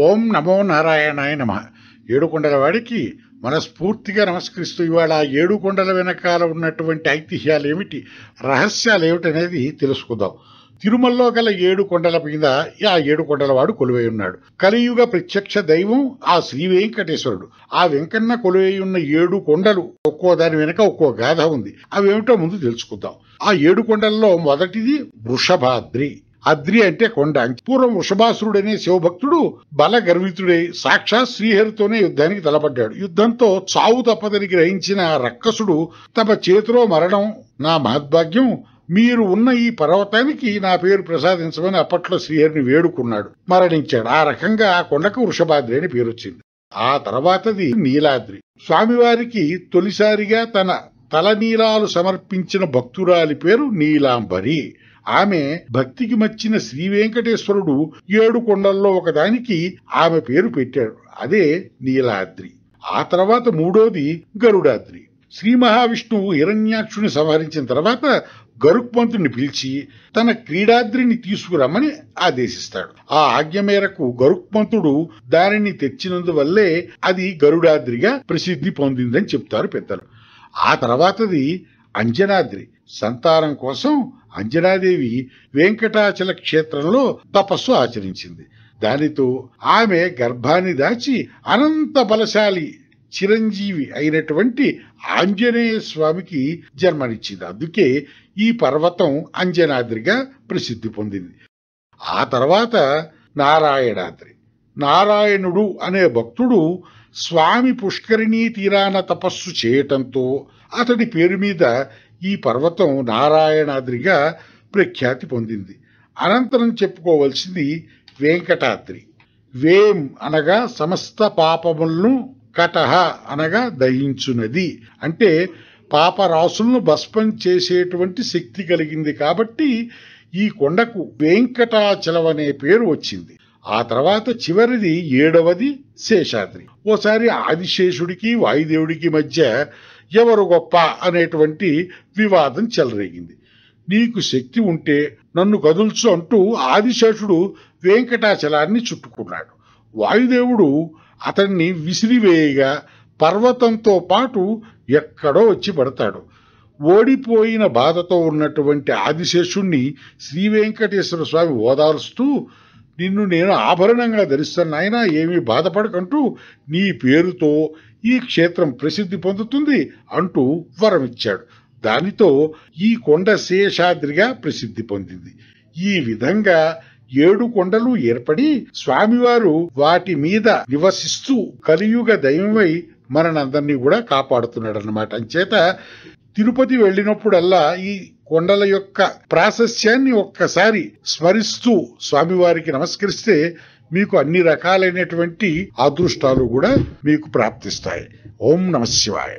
ఓం నమో నారాయణాయ నమః. ఏడుకొండల వాడికి మనస్ఫూర్తిగా నమస్కరిస్తూ ఇవాళ ఏడుకొండల వెనకాల ఉన్నటువంటి ఐతిహ్యాలు ఏమిటి, రహస్యాలు ఏమిటనేది తెలుసుకుందాం. తిరుమలలో గల 7 కొండల మీద ఆ 7 కొండల వాడు కొలువై ఉన్నాడు. కలియుగ ప్రత్యక్ష దైవం ఆ శ్రీ వెంకటేశ్వరుడు. ఆ వెంకన్న కొలువై ఉన్న 7 కొండలు, ఒక్కో దాని వెనక ఒక్కో గాథ ఉంది. అవేమిటో ముందు తెలుసుకుందాం. ఆ 7 కొండల్లో మొదటిది వృషభాద్రి. అద్రి అంటే కొండ. పూర్వం వృషభాసురుడనే శివభక్తుడు బల గర్వితుడై సాక్షాత్ శ్రీహరితోనే యుద్ధానికి తలపడ్డాడు. యుద్ధంతో చావు తప్పదని గ్రహించిన రక్కసుడు తమ చేతిలో మరణం నా మహద్భాగ్యం, మీరు ఉన్న ఈ పర్వతానికి నా పేరు ప్రసాదించమని అప్పట్లో శ్రీహరిని వేడుకున్నాడు. మరణించాడు. ఆ రకంగా ఆ కొండకు వృషభాద్రి అని పేరు వచ్చింది. ఆ తర్వాతది నీలాద్రి. స్వామివారికి తొలిసారిగా తన తలనీలాలు సమర్పించిన భక్తురాలి పేరు నీలాంబరి. ఆమె భక్తికి మచ్చిన శ్రీ వెంకటేశ్వరుడు 7 కొండల్లో ఒకదానికి ఆమె పేరు పెట్టాడు. అదే నీలాద్రి. ఆ తర్వాత మూడోది గరుడాద్రి. శ్రీ మహావిష్ణువు హిరణ్యాక్షుని సంహరించిన తర్వాత గరుక్మంతుడిని పిలిచి తన క్రీడాద్రిని తీసుకురమ్మని ఆదేశిస్తాడు. ఆ ఆజ్ఞ మేరకు గరుక్మంతుడు దానిని తెచ్చినందువల్లే అది గరుడాద్రిగా ప్రసిద్ధి పొందిందని చెప్తారు పెద్దలు. ఆ తర్వాతది అంజనాద్రి. సంతానం కోసం అంజనాదేవి వెంకటాచల క్షేత్రంలో తపస్సు ఆచరించింది. దానితో ఆమె గర్భాన్ని దాచి అనంత బలశాలి చిరంజీవి అయినటువంటి ఆంజనేయ స్వామికి జన్మనిచ్చింది. అందుకే ఈ పర్వతం అంజనాద్రిగా ప్రసిద్ధి పొందింది. ఆ తర్వాత నారాయణాద్రి. నారాయణుడు అనే భక్తుడు స్వామి పుష్కరిణీ తీరాన తపస్సు చేయటంతో అతడి పేరు మీద ఈ పర్వతం నారాయణాద్రిగా ప్రఖ్యాతి పొందింది. అనంతరం చెప్పుకోవలసింది వెంకటాద్రి. వేం అనగా సమస్త పాపములను, కటహ అనగా దహించునది. అంటే పాపరాశులను భస్మం చేసేటువంటి శక్తి కలిగింది కాబట్టి ఈ కొండకు వెంకటాచలం అనే పేరు వచ్చింది. ఆ తర్వాత చివరిది 7వది శేషాద్రి. ఓసారి ఆదిశేషుడికి వాయుదేవుడికి మధ్య ఎవరు గొప్ప అనేటువంటి వివాదం చెలరేగింది. నీకు శక్తి ఉంటే నన్ను కదుల్చు అంటూ ఆదిశేషుడు వెంకటాచలాన్ని చుట్టుకున్నాడు. వాయుదేవుడు అతన్ని విసిరివేయగా పర్వతంతో పాటు ఎక్కడో వచ్చి పడతాడు. ఓడిపోయిన బాధతో ఉన్నటువంటి ఆదిశేషుణ్ణి శ్రీ వెంకటేశ్వర స్వామి ఓదారుస్తూ, నిన్ను నేను ఆభరణంగా ధరిస్తాను నాయనా, ఏమీ బాధపడకంటూ నీ పేరుతో ఈ క్షేత్రం ప్రసిద్ధి పొందుతుంది అంటూ వరమిచ్చాడు. దానితో ఈ కొండ శేషాద్రిగా ప్రసిద్ధి పొందింది. ఈ విధంగా 7 కొండలు ఏర్పడి స్వామివారు వాటి మీద నివసిస్తూ కలియుగ దైవమై మనందరినీ కూడా కాపాడుతున్నాడు అన్నమాట. అంచేత తిరుపతి వెళ్ళినప్పుడల్లా ఈ కొండల యొక్క ప్రాశస్యాన్ని ఒక్కసారి స్మరిస్తూ స్వామివారికి నమస్కరిస్తే మీకు అన్ని రకాలైనటువంటి అదృష్టాలు కూడా మీకు ప్రాప్తిస్తాయి. ఓం నమః శివాయ.